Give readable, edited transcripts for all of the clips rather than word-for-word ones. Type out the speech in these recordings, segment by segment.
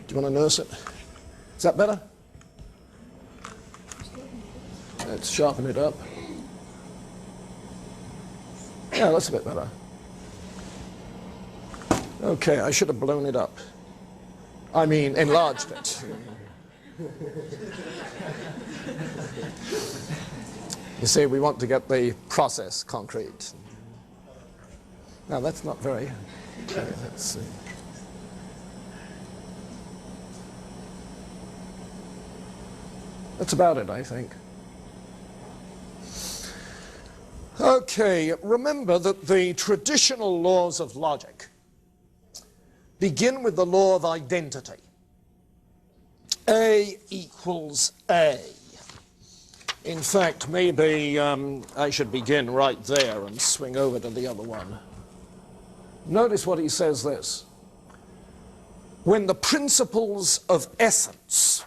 Do you want to nurse it? Is that better? Let's sharpen it up. Yeah, that's a bit better. Okay, I should have blown it up. I mean, enlarged it. You see, we want to get the process concrete. Now, that's not very... Okay, let's see. That's about it, I think. Okay, remember that the traditional laws of logic begin with the law of identity. A equals A. In fact, maybe I should begin right there and swing over to the other one. Notice what he says this. When the principles of essence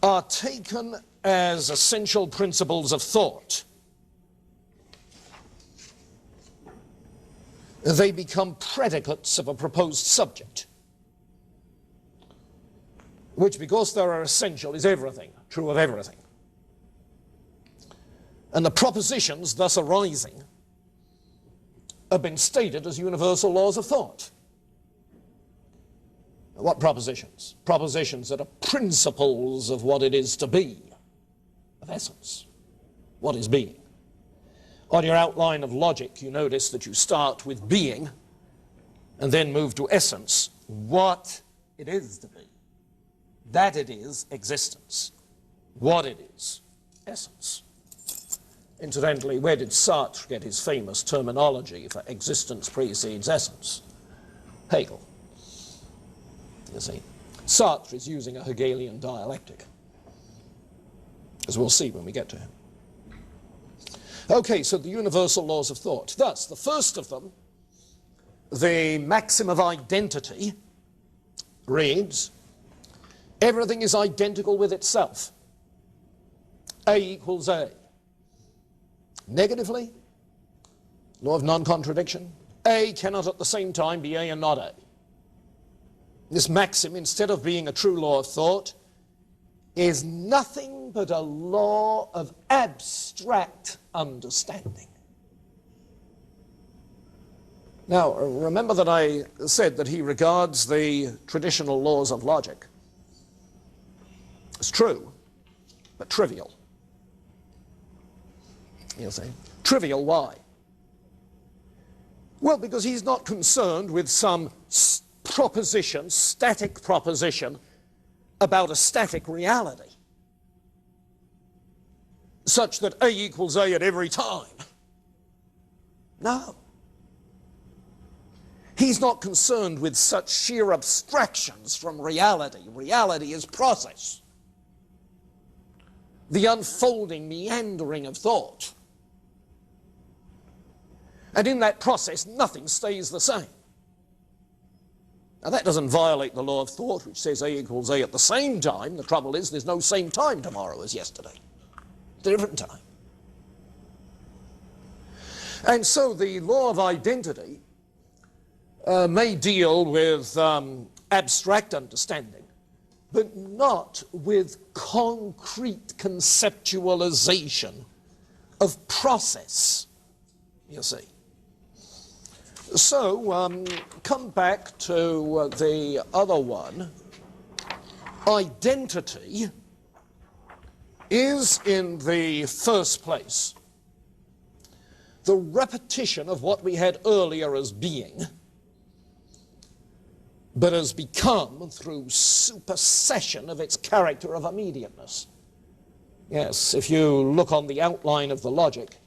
are taken as essential principles of thought, they become predicates of a proposed subject, which, because they are essential, is everything, true of everything. And the propositions thus arising have been stated as universal laws of thought. What propositions? Propositions that are principles of what it is to be, of essence, what is being. On your outline of logic, you notice that you start with being and then move to essence, what it is to be. That it is, existence. What it is, essence. Incidentally, where did Sartre get his famous terminology for existence precedes essence? Hegel. You see, Sartre is using a Hegelian dialectic, as we'll see when we get to him. Okay, so the universal laws of thought. Thus, the first of them, the maxim of identity, reads, everything is identical with itself. A equals A. Negatively, law of non-contradiction, A cannot at the same time be A and not A. This maxim, instead of being a true law of thought, is nothing but a law of abstract understanding. Now, remember that I said that he regards the traditional laws of logic as true, but trivial. You'll say, trivial, why? Well, because he's not concerned with some proposition, static proposition, about a static reality, such that A equals A at every time. No. He's not concerned with such sheer abstractions from reality. Reality is process, the unfolding, meandering of thought. And in that process, nothing stays the same. Now, that doesn't violate the law of thought, which says A equals A at the same time. The trouble is, there's no same time tomorrow as yesterday. It's a different time. And so the law of identity may deal with abstract understanding, but not with concrete conceptualization of process, you see. So, come back to the other one. Identity is, in the first place, the repetition of what we had earlier as being, but has become, through supersession of its character of immediateness. Yes, if you look on the outline of the logic,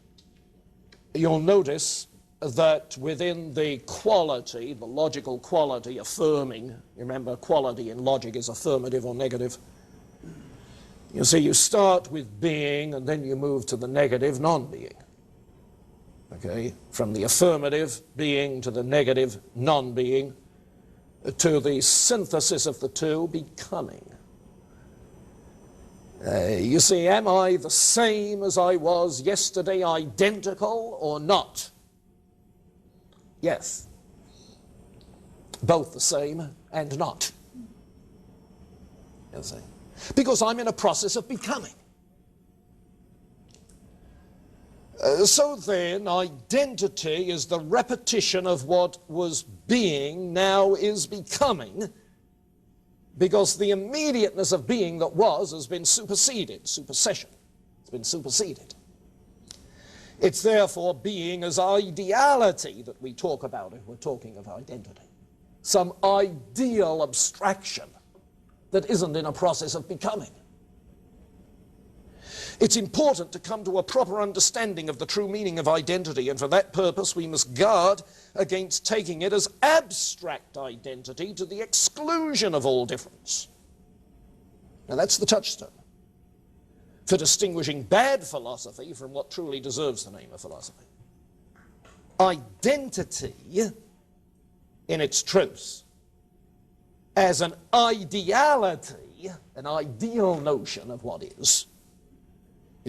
you'll notice that within the quality, the logical quality affirming, remember quality in logic is affirmative or negative. You see, you start with being and then you move to the negative non-being. Okay, from the affirmative being to the negative non-being to the synthesis of the two, becoming. You see, am I the same as I was yesterday, identical or not? Yes. both the same and not. You see? Because I'm in a process of becoming. So then, identity is the repetition of what was being, now is becoming, because the immediateness of being that was has been superseded, supersession. It's been superseded. It's therefore being as ideality that we talk about if we're talking of identity. Some ideal abstraction that isn't in a process of becoming. It's important to come to a proper understanding of the true meaning of identity, and for that purpose we must guard against taking it as abstract identity to the exclusion of all difference. Now that's the touchstone for distinguishing bad philosophy from what truly deserves the name of philosophy. Identity, in its truth, as an ideality, an ideal notion of what is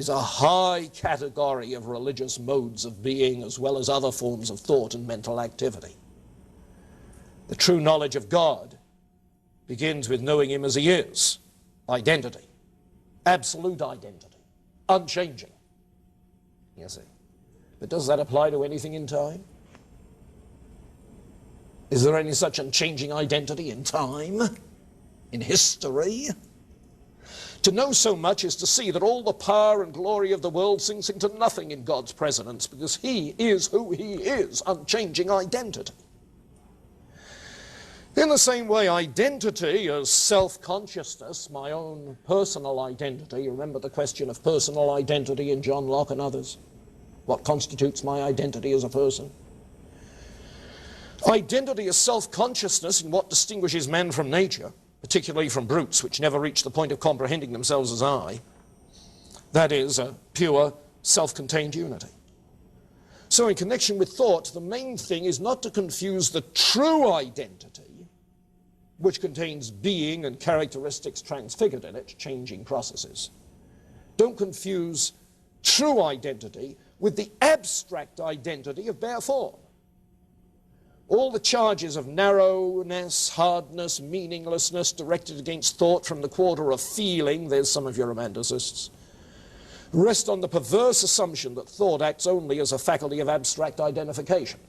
a high category of religious modes of being as well as other forms of thought and mental activity. The true knowledge of God begins with knowing him as he is, identity, absolute identity, unchanging, you see. But does that apply to anything in time? Is there any such unchanging identity in time, in history? To know so much is to see that all the power and glory of the world sinks into nothing in God's presence, because he is who he is, unchanging identity. In the same way, identity as self-consciousness, my own personal identity, remember the question of personal identity in John Locke and others, what constitutes my identity as a person? Identity is self-consciousness in what distinguishes man from nature, particularly from brutes, which never reach the point of comprehending themselves as I. That is a pure, self-contained unity. So in connection with thought, the main thing is not to confuse the true identity, which contains being and characteristics transfigured in it, changing processes. Don't confuse true identity with the abstract identity of bare form. All the charges of narrowness, hardness, meaninglessness directed against thought from the quarter of feeling, there's some of your romanticists, rest on the perverse assumption that thought acts only as a faculty of abstract identification.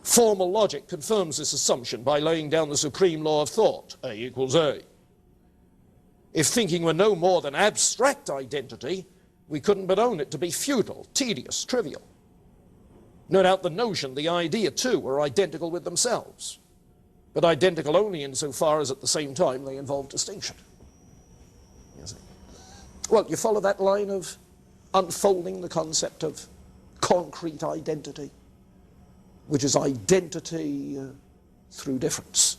Formal logic confirms this assumption by laying down the supreme law of thought, A equals A. If thinking were no more than abstract identity, we couldn't but own it to be futile, tedious, trivial. No doubt the notion, the idea too, are identical with themselves, but identical only insofar as at the same time they involve distinction. You see. Well, you follow that line of unfolding the concept of concrete identity, which is identity through difference,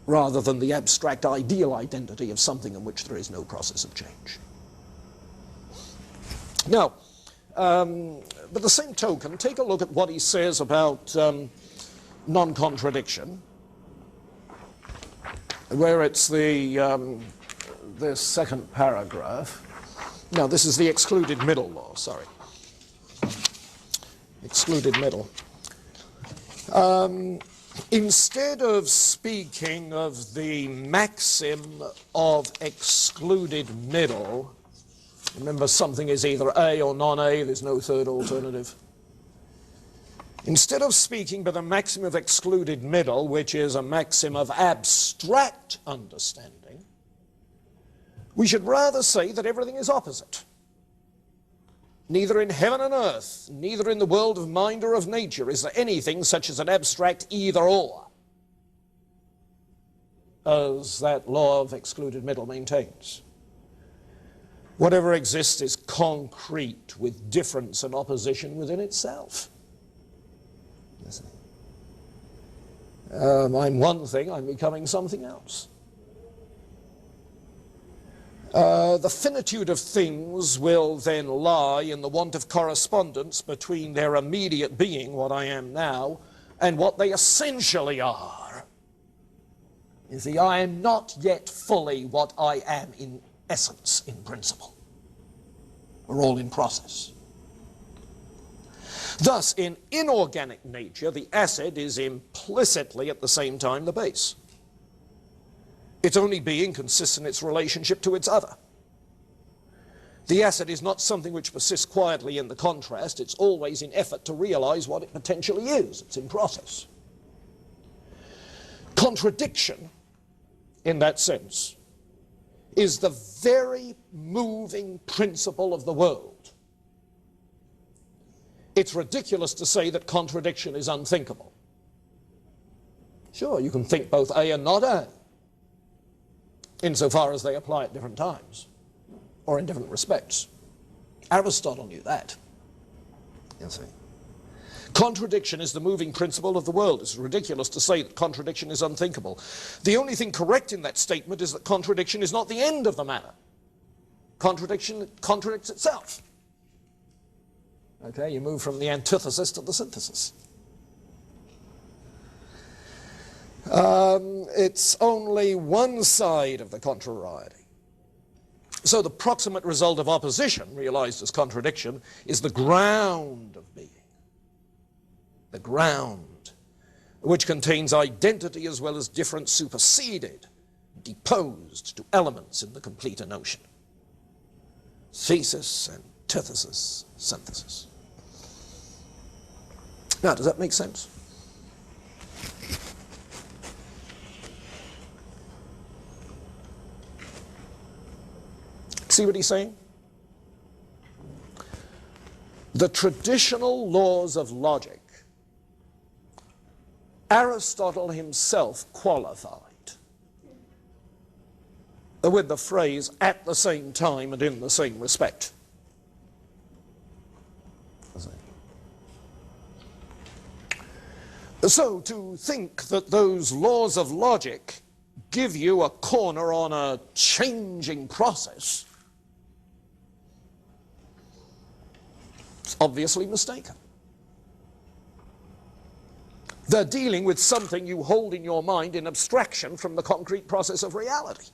rather than the abstract ideal identity of something in which there is no process of change. Now, by the same token, take a look at what he says about non-contradiction, where it's the second paragraph. No, this is the excluded middle law, sorry. Excluded middle. Instead of speaking of the maxim of excluded middle, remember, something is either A or non-A, there's no third alternative. Instead of speaking by the maxim of excluded middle, which is a maxim of abstract understanding, we should rather say that everything is opposite. Neither in heaven and earth, neither in the world of mind or of nature, is there anything such as an abstract either-or, as that law of excluded middle maintains. Whatever exists is concrete, with difference and opposition within itself. I'm one thing, I'm becoming something else. The finitude of things will then lie in the want of correspondence between their immediate being, what I am now, and what they essentially are. You see, I am not yet fully what I am in essence, in principle. We're all in process. Thus, in inorganic nature, the acid is implicitly at the same time the base. Its only being consists in its relationship to its other. The acid is not something which persists quietly in the contrast. It's always in effort to realize what it potentially is. It's in process. Contradiction, in that sense, is the very moving principle of the world. It's ridiculous to say that contradiction is unthinkable. Sure, you can think both A and not A, insofar as they apply at different times, or in different respects. Aristotle knew that. You see. Contradiction is the moving principle of the world. It's ridiculous to say that contradiction is unthinkable. The only thing correct in that statement is that contradiction is not the end of the matter. Contradiction contradicts itself. Okay, you move from the antithesis to the synthesis. It's only one side of the contrariety. So the proximate result of opposition, realized as contradiction, is the ground of being. The ground, which contains identity as well as difference superseded, deposed to elements in the completer notion. Thesis, antithesis, synthesis. Now, does that make sense? See what he's saying? The traditional laws of logic, Aristotle himself qualified with the phrase "at the same time and in the same respect." So to think that those laws of logic give you a corner on a changing process is obviously mistaken. They're dealing with something you hold in your mind in abstraction from the concrete process of reality,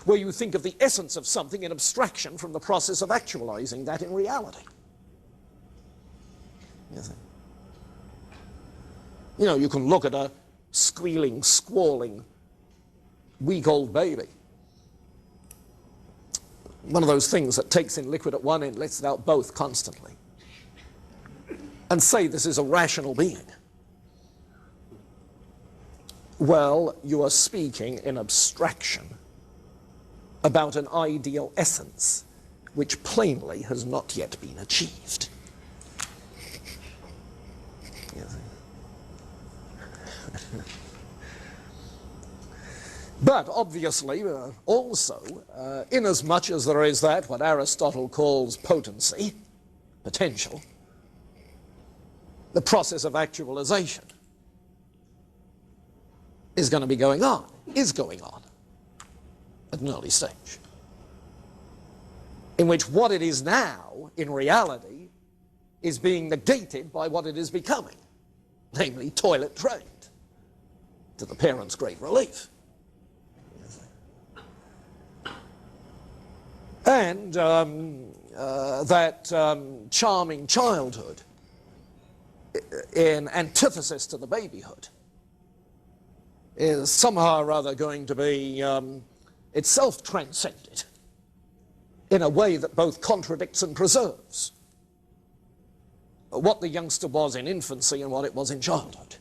where you think of the essence of something in abstraction from the process of actualizing that in reality. You know, you can look at a squealing, squalling, week-old baby, one of those things that takes in liquid at one end, lets it out both constantly, and say this is a rational being. Well, you are speaking in abstraction about an ideal essence which plainly has not yet been achieved. But obviously, also, inasmuch as there is that what Aristotle calls potency, potential, the process of actualization is going to be going on, is going on at an early stage, in which what it is now, in reality, is being negated by what it is becoming, namely toilet trained, to the parent's great relief. And that charming childhood, in antithesis to the babyhood, is somehow or other going to be itself transcended in a way that both contradicts and preserves what the youngster was in infancy and what it was in childhood.